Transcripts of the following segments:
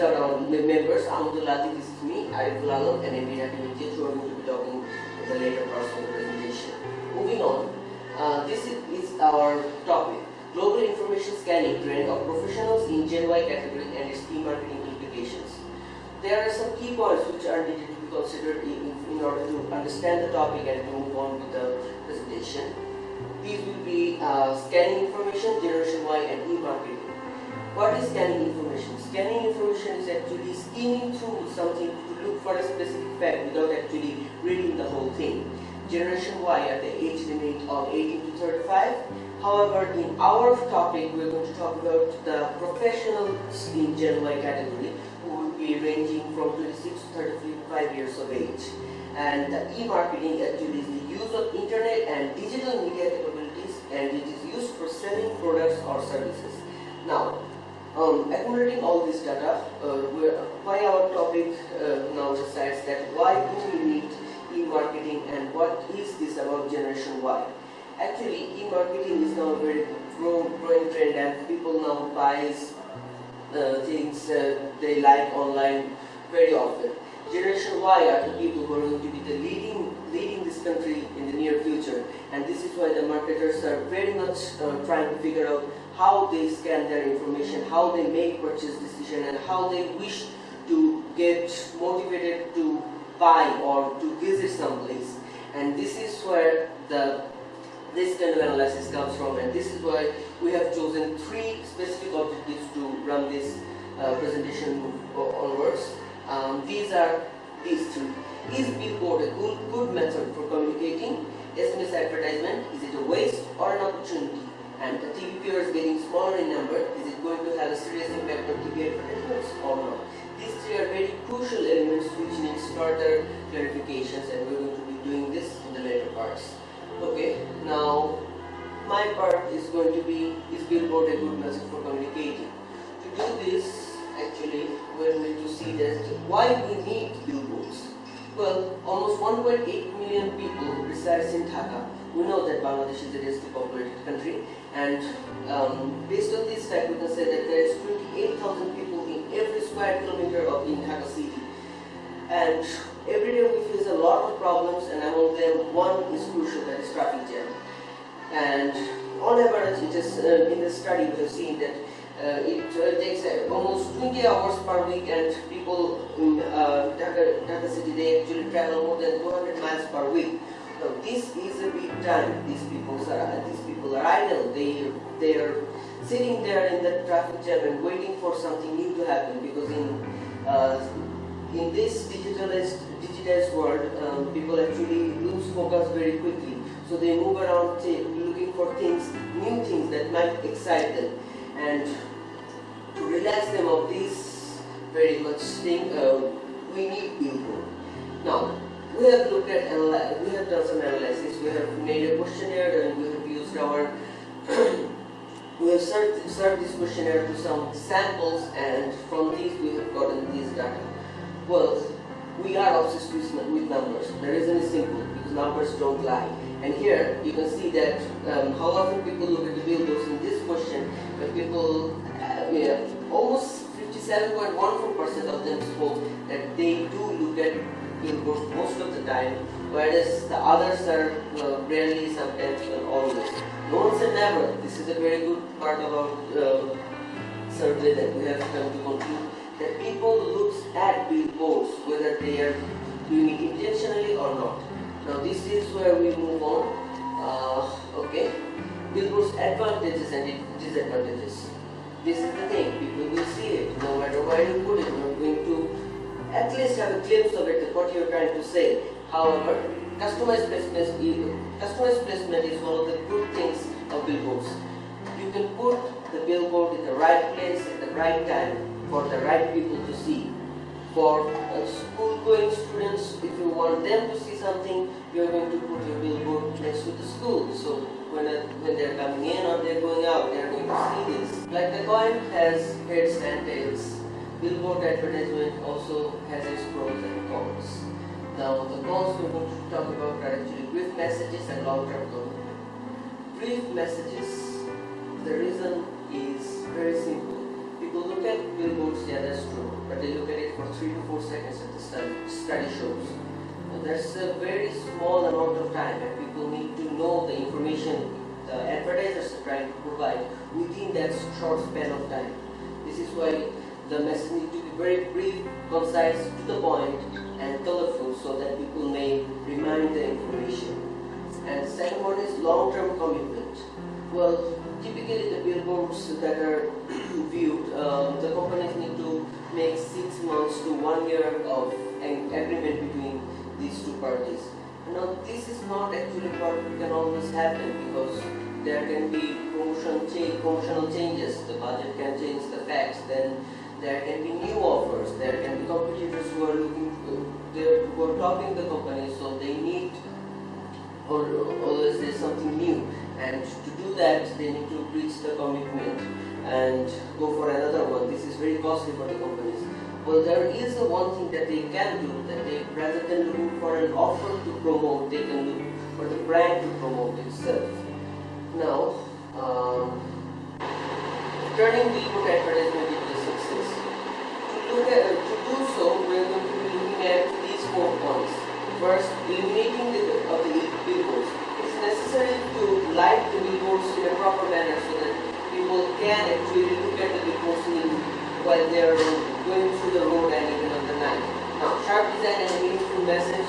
are our members. Ahmadullah, this is me, Ariful Alam, and Emir Hakim, who are going to be talking in the later parts of the presentation. Moving on, this is our topic, Global Information Scanning Trend of Professionals in Gen Y category and its key marketing implications. There are some key points which are needed to be considered in order to understand the topic and to move on with the presentation. These will be scanning information, Generation Y, and e-marketing. What is scanning information? Scanning information is actually skimming through something to look for a specific fact without actually reading the whole thing. Generation Y at the age limit of 18 to 35. However, in our topic, we are going to talk about the professionals in Gen Y category who will be ranging from 26 to 35 years of age. And the e-marketing actually is the use of internet and digital media capabilities, and it is used for selling products or services. Now, accumulating all this data, why our topic now decides that why do we need e-marketing and what is this about Generation Y? Actually, e-marketing is now a very growing trend, and people now buy things they like online very often. Generation Y are the people who are going to be the leading this country in the near future, and this is why the marketers are very much trying to figure out how they scan their information, how they make purchase decision, and how they wish to get motivated to buy or to visit someplace. And this is where this kind of analysis comes from, and this is why we have chosen three specific objectives to run this presentation onwards. These are these three. Is Billboard a good method for communicating? SMS advertisement, is it a waste or an opportunity? And the TV viewers getting smaller in number, is it going to have a serious impact on TV advertisements or not? These three are very crucial elements which needs further clarifications, and we're going to be doing this in the later parts. Okay, now my part is going to be, is Billboard a good method for communicating? To do this, actually, we're going to see that why we need billboards. Well, almost 1.8 million people reside in Dhaka. We know that Bangladesh is a densely populated country, and based on this fact, we can say that there is 28,000 people in every square kilometer of Dhaka city. And every day we face a lot of problems, and among them one is crucial, that is traffic jam. And on average, it is in the study we have seen that it takes almost 20 hours per week, and people in Dhaka city, they actually travel more than 200 miles per week. Now, this is a big time. These people are idle. They are sitting there in the traffic jam and waiting for something new to happen, because in this digitized world, people actually lose focus very quickly. So they move around looking for new things that might excite them. And to relax them of this very much thing, we need Billboard. Now, we have done some analysis. We have made a questionnaire, and we have used we have served this questionnaire to some samples, and from these we have gotten these data. Well, we are obsessed with numbers. The reason is simple, because numbers don't lie. And here you can see that how often people look at the billboards in this question. But people, almost 57.14% of them spoke that they do look at billboards most of the time, whereas the others are rarely, sometimes, and always. No one said never. This is a very good part of our survey that we have come to conclude that people look at billboards whether they are doing it intentionally or not. Now this is where we move on. Okay, billboards' advantages and disadvantages. This is the thing, people will see it no matter where you put it. You're going to at least have a glimpse of it, what you're trying to say. However, customized placement is one of the good things of billboards. You can put the billboard in the right place at the right time for the right people to see. For school-going students, if you want them to see something, you're going to put your billboard next to the school. So when they're coming in or they're going out, they're going to see this. Like the coin has heads and tails, billboard advertisement also has its pros and cons. Now the cons we're going to talk about are actually brief messages and long-term commitment. Brief messages, the reason is very simple. People look at billboards, yeah, that's true, but they look at it for 3 to 4 seconds at the study shows. That's a very small amount of time, and people need to know the information the advertisers are trying to provide within that short span of time. This is why the message needs to be very brief, concise, to the point, and colorful, so that people may remind the information. And the second one is long-term commitment. Well, typically the billboards that are viewed, the companies need to make 6 months to 1 year of an agreement between these two parties. Now, this is not actually what can always happen, because there can be promotional changes, the budget can change the facts, then there can be new offers, there can be competitors who are who are topping the company, so they need always there's something new, and to do that they need to breach the commitment and go for another one. This is very costly for the companies. Well, there is one thing that they can do, that they, rather than looking for an offer to promote, they can look for the brand to promote itself. Now, turning billboard advertisement into a success. To do so, we are going to be looking at these 4 points. First, eliminating the billboards. It's necessary to light the billboards in a proper manner so that people can actually look at the billboards while they are going through the road and even on the night. Now, sharp design and a meaningful message,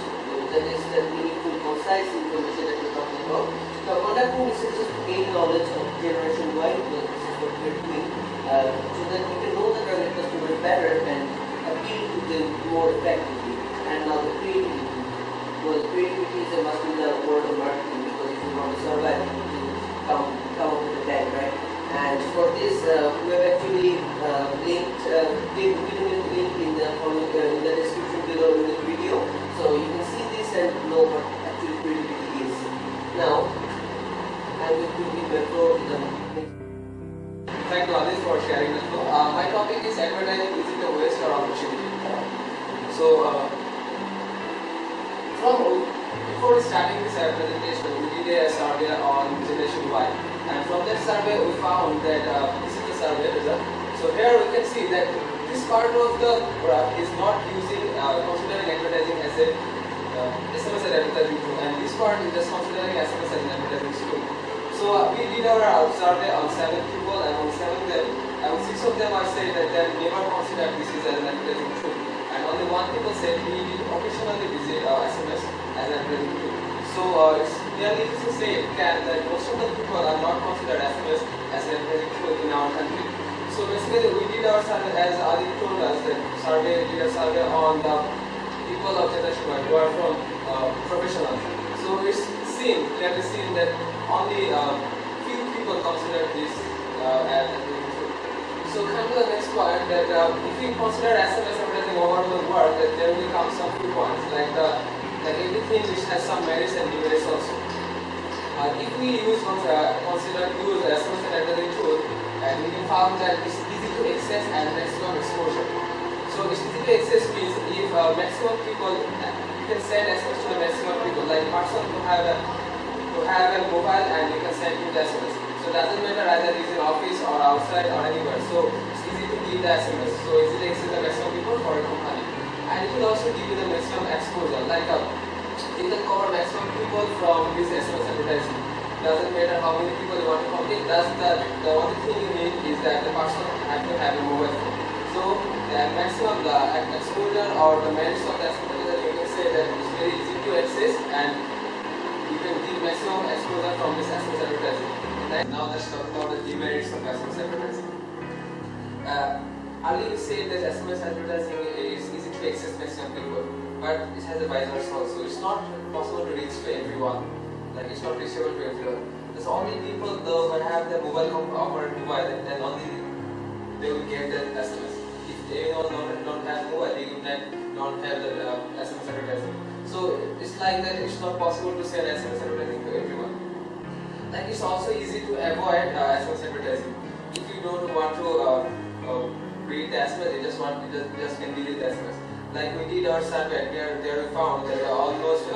that is the meaningful, concise information that we're talking about. Now, conducting research is to gain knowledge of generation Y, this is what we're doing, so that we can know the target customer better and appeal to them more effectively. And now the creativity. Well, creativity is a must in the world of marketing, because if you want to survive, you need to come up with a plan, right? And for this, we have actually linked, given a link in the description below in the video, so you can see this and know what actually creativity is. Now, I will quickly go to the next. Thank you, Alice, for sharing the flow. My topic is advertising, is it a waste or opportunity? Before starting this presentation, we did a survey on Generation Y, and from that survey we found that this is the survey result. So here we can see that this part of the graph is not using considering advertising as a SMS advertising tool, and this part is just considering SMS as an advertising tool. So we did our survey on 7 people, and on 6 of them are saying that they never considered this is as an advertising tool, and only 1 people said we did occasionally visit SMS as an advertising tool. So it's nearly to say that most of the people are not considered SMS as an advertising tool in our country. So basically we did our survey, as Adi told us, that did a survey on the people of Generation Y who are from professionals. So it's clearly seen that only few people consider this as a tool. So come to the next point, that if we consider SMS advertising overall work, that there will come some few points like everything which has some merits and demerits also. If we consider SMS advertising tool, and we can find that it's easy to access and maximum exposure. So it's easy to access means if maximum people, you can send SMS to the maximum people, like person who have a mobile and you can send him the SMS. So it doesn't matter either he's in office or outside or anywhere. So it's easy to give the SMS. So easy to access the maximum people for a company. And it will also give you the maximum exposure. Like you can cover maximum people from this SMS advertising. Doesn't matter how many people you want to complete. The only thing you need is that the person has to have a mobile phone. So the maximum exposure or the merits of the SMS, you can say that it's very easy to access and you can give maximum exposure from this SMS advertising. Now let's talk about the demerits of SMS advertising. Earlier we said that SMS advertising is easy to access maximum people, but it has a vice versa also. It's not possible to reach to everyone. Like it's not reachable to everyone. There's only people though who have the mobile or mobile, then only they will get the SMS. If anyone don't have mobile, they will not have the SMS advertising. So it's like that. It's not possible to sell SMS advertising to everyone. Like it's also easy to avoid SMS advertising. If you don't want to read the SMS, you just can delete the SMS. Like we did our survey, there we found that almost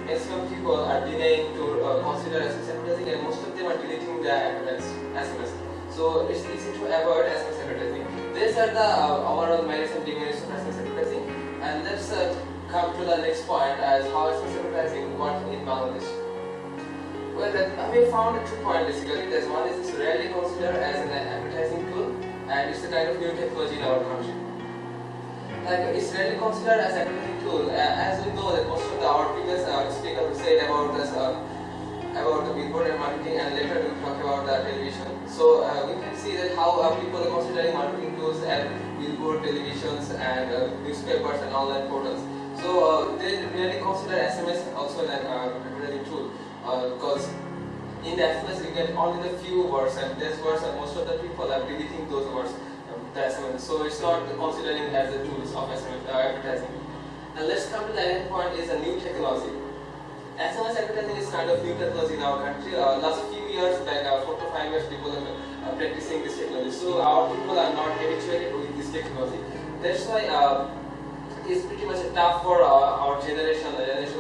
maximum people are denying to consider SMS advertising, and most of them are deleting the SMS. So it's easy to avoid SMS advertising. These are the overall merits and demerits of SMS advertising. And let's come to the next point as how SMS advertising works in Bangladesh. Well, we found 2 points basically. There's one is it's rarely considered as an advertising tool, and it's a kind of new technology in our country. Like it's rarely considered as an advertising tool, as we know that most of our previous speakers said about this, about the billboard and marketing, and later we will talk about the television. So we can see that how people are considering marketing tools and billboard, televisions, and newspapers and online portals. So they really consider SMS also an advertising tool. Because in the SMS we get only the few words, and these words are most of the people are deleting those words, the SMS. So it's not considering as the tools of SMS advertising. And let's come to the next point is a new technology. SMS advertising is kind of new technology in our country. Last few years, like 4 to 5 years, people are practicing this technology. So our people are not habituated with this technology. That's why it's pretty much tough for our generation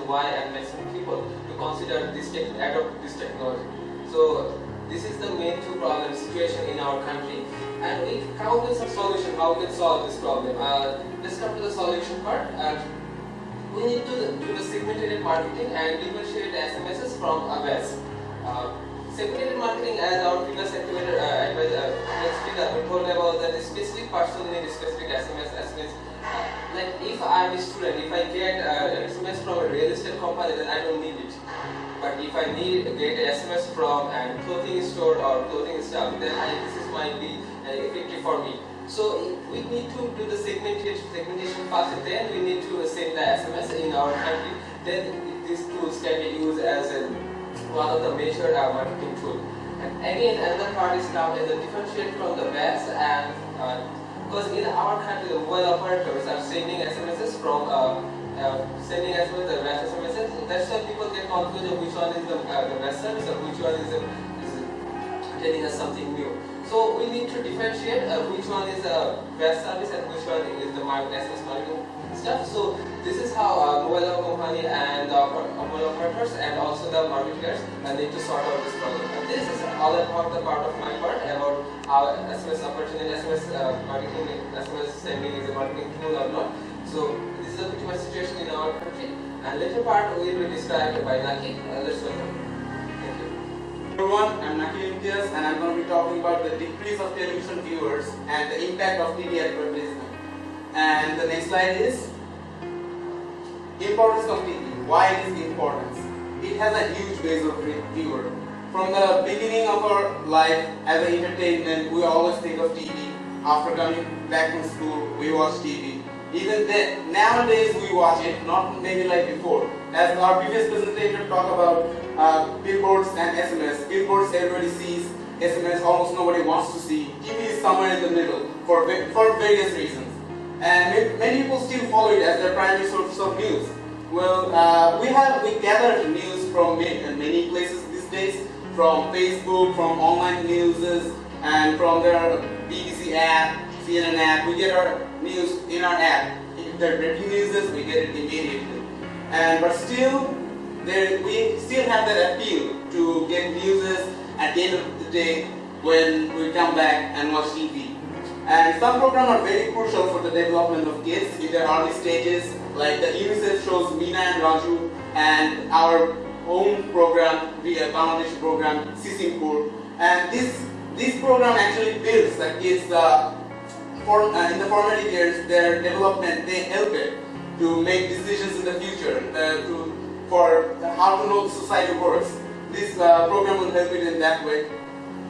Y, and maximum people to consider this adopt this technology. So this is the main 2 problem situation in our country, and we come up with some solution how we can solve this problem. Let's come to the solution part. We need to do the segmented marketing and differentiate SMSs from ads. Segmented marketing, as our previous activator speaker told about, that a specific person need specific SMS. Like if I am a student, if I get an SMS from a real estate company, then I don't need it. But if I get an SMS from a clothing store or clothing stuff, then this might be effective for me. So we need to do the segmentation first, then we need to send the SMS in our country. Then these tools can be used as one of the major marketing tools. And again, another part is now the differentiate from the best, and because in our country the mobile operators are sending SMSs from sending SMS, the best SMSs. That's why people get confused of which one is the best service or which one is telling us something new. So we need to differentiate which one is the best service and which one is the SMS marketing stuff. So this is how mobile company and mobile operators and also the marketers need to sort out this problem. And this is all about the part of my part about how SMS opportunity, SMS marketing, SMS sending is a marketing tool or not. So this is a pretty much situation in our country. And later part will be described by Naki. Let's welcome. Thank you. Everyone, I'm Naki Imtiaz, and I'm going to be talking about the decrease of television viewers and the impact of TV advertisement. And the next slide is importance of TV. Why it is importance? It has a huge base of viewer. From the beginning of our life as an entertainment, we always think of TV. After coming back from school, we watch TV. Even then, nowadays we watch it, not maybe like before. As our previous presentator talked about billboards and SMS. Billboards everybody sees, SMS almost nobody wants to see. TV is somewhere in the middle for various reasons. And many people still follow it as their primary source of news. Well, we gather news from many places these days, from Facebook, from online news, and from their BBC app, CNN app. We get our news in our app. If they're breaking news, we get it immediately. But still, we still have that appeal to get news at the end of the day when we come back and watch TV. And some programs are very crucial for the development of kids in their early stages, like the UNICEF shows Meena and Raju, and our own program, the Bangladesh program, Sisimpur. And this program actually builds the kids in the formative years, their development. They help it to make decisions in the future, for how to know the society works. This program will help it in that way.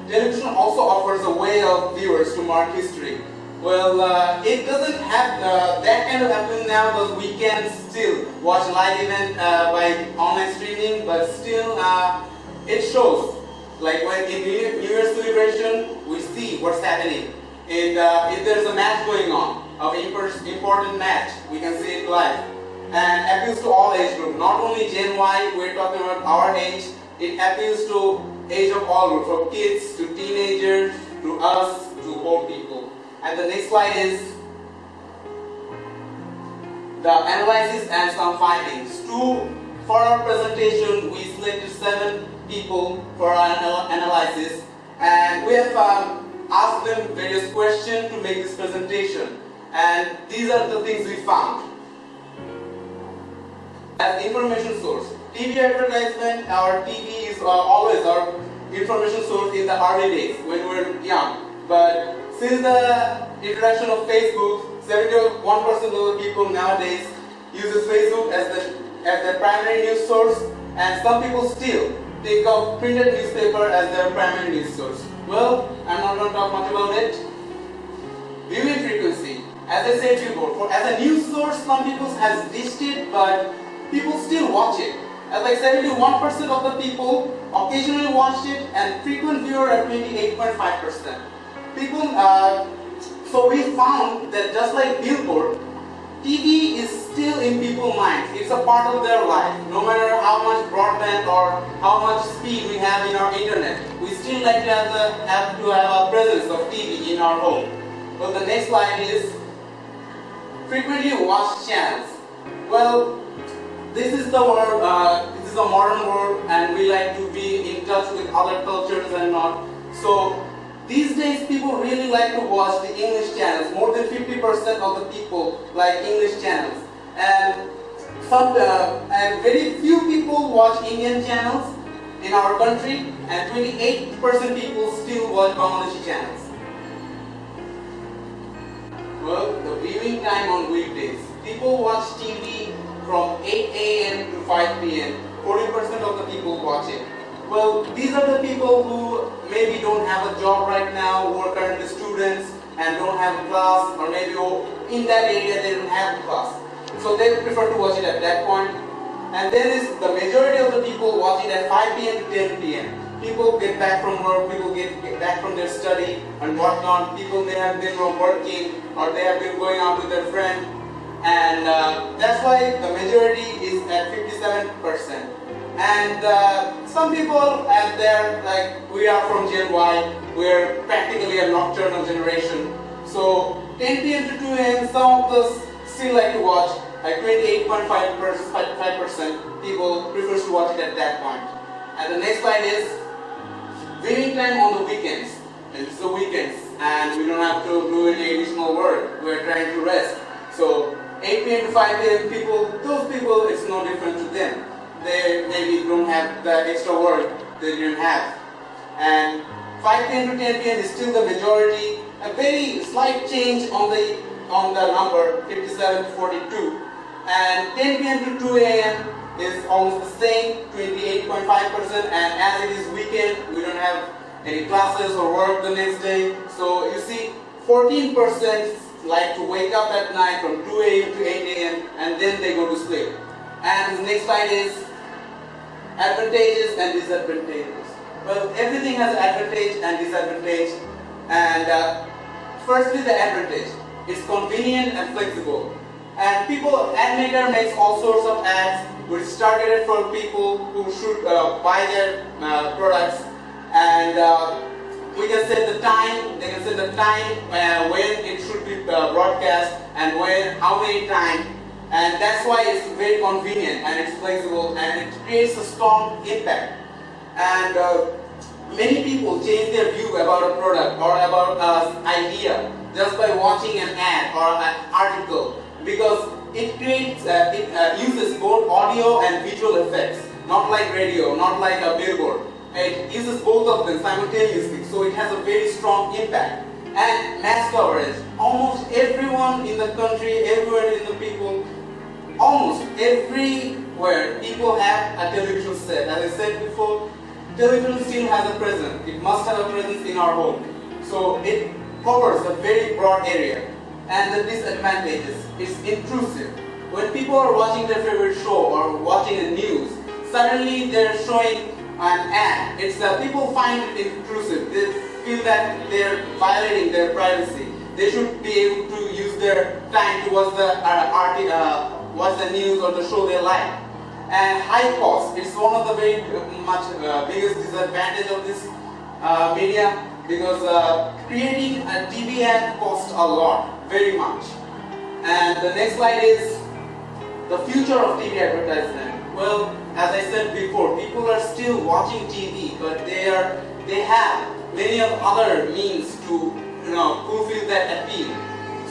Television also offers a way of viewers to mark history. Well, it doesn't have that kind of appeal now, because we can still watch live event by online streaming, but still it shows. Like when in New Year's celebration, we see what's happening. And if there's a match going on, an important match, we can see it live. And appeals to all age groups, not only Gen Y, we're talking about our age. It appeals to age of all groups, from kids to teenagers to us to old people. And the next slide is the analysis and some findings. For our presentation, we selected 7 people for our analysis, and we have asked them various questions to make this presentation, and these are the things we found. As information source, TV advertisement, our TV is always our information source in the early days when we were young. But since the introduction of Facebook, 71% of the people nowadays uses Facebook as their primary news source, and some people still think of printed newspaper as their primary news source. Well, I'm not going to talk much about it. Viewing frequency, as I said before, as a news source, some people has ditched it, but people still watch it. As like 71% of the people occasionally watch it, and frequent viewer at 28.5%. People, so we found that just like Billboard, TV is still in people's minds. It's a part of their life. No matter how much broadband or how much speed we have in our internet, we still like to have a presence of TV in our home. Well, the next slide is frequently watched channels. Well, this is the world. This is a modern world, and we like to be in touch with other cultures and not. So these days, people really like to watch the English channels. More than 50% of the people like English channels, and very few people watch Indian channels in our country, and 28% people still watch Bangladeshi channels. Well, the viewing time on weekdays. People watch TV from 8 a.m. to 5 p.m. 40% of the people watch it. Well, these are the people who maybe don't have a job right now, who are currently students and don't have a class, or maybe in that area they don't have a class. So they prefer to watch it at that point. And then is the majority of the people watch it at 5 p.m. to 10 p.m. People get back from work, people get back from their study and whatnot. People may have been working, or they have been going out with their friend. And that's why the majority is at 57%. And some people, and they're like, we are from Gen Y, we're practically a nocturnal generation. So 10 p.m. to 2 a.m., some of us still like to watch. Like 28.5% people prefers to watch it at that point. And the next slide is viewing time on the weekends. It's the weekends, and we don't have to do any additional work. We're trying to rest. So 8 p.m. to 5 p.m. people, those people, it's no different to them. They maybe don't have the extra work they didn't have. And 5 p.m. to 10 p.m. is still the majority. A very slight change on the number, 57 to 42. And 10 p.m. to 2 a.m. is almost the same, 28.5%. And as it is weekend, we don't have any classes or work the next day. So you see, 14% like to wake up at night from 2 a.m. to 8 a.m. and then they go to sleep. And the next slide is advantages and disadvantages. Well, everything has advantage and disadvantage. And firstly, the advantage. It's convenient and flexible. And ad maker makes all sorts of ads which is targeted for people who should buy their products. And we can set the time. They can set the time when it should be broadcast and how many times. And that's why it's very convenient and it's flexible and it creates a strong impact. And many people change their view about a product or about an idea just by watching an ad or an article, because it uses both audio and visual effects, not like radio, not like a billboard. It uses both of them simultaneously, so it has a very strong impact. And mass coverage. Almost everyone in the country, everywhere in the people, almost everywhere people have a television set. As I said before, television still has a presence. It must have a presence in our home. So it covers a very broad area. And the disadvantages, it's intrusive. When people are watching their favorite show or watching the news, suddenly they're showing an ad. People find it intrusive. They feel that they're violating their privacy. They should be able to use their time to watch the news or the show they like. And high cost. It's one of the very biggest disadvantage of this media, because creating a TV ad costs a lot, very much. And the next slide is the future of TV advertisement. Well, as I said before, people are still watching TV, but they have many of other means to fulfill that appeal.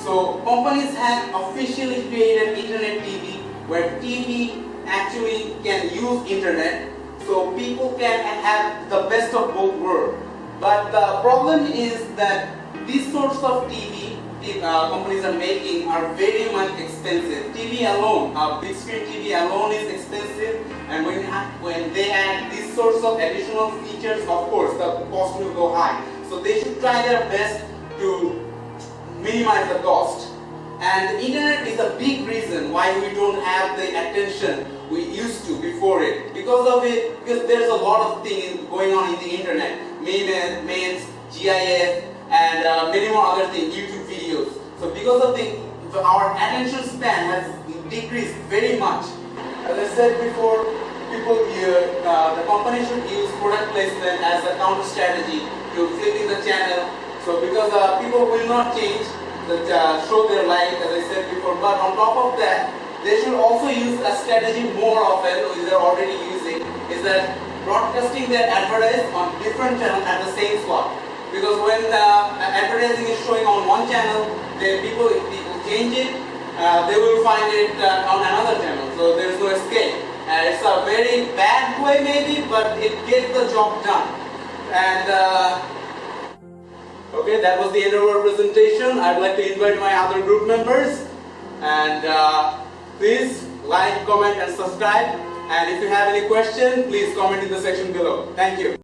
So companies have officially created internet TV, where TV actually can use internet, so people can have the best of both worlds. But the problem is that these sorts of TV companies are making are very much expensive. TV alone, big screen TV alone is expensive, and when they add these sorts of additional features, of course the cost will go high. So they should try their best to minimize the cost. And the internet is a big reason why we don't have the attention we used to before it. Because there's a lot of things going on in the internet, memes, GIF, and many more other things, YouTube videos. So because of our attention span has decreased very much. As I said before, the company should use product placement as a counter strategy to flipping the channel. So because people will not change show their light, as I said before, but on top of that, they should also use a strategy more often, which they're already using, is that broadcasting their advertise on different channels at the same slot. Because when advertising is showing on one channel, then people change it, they will find it on another channel. So there's no escape. It's a very bad way maybe, but it gets the job done. And okay, that was the end of our presentation. I'd like to invite my other group members, and please like, comment and subscribe, and if you have any question, please comment in the section below. Thank you.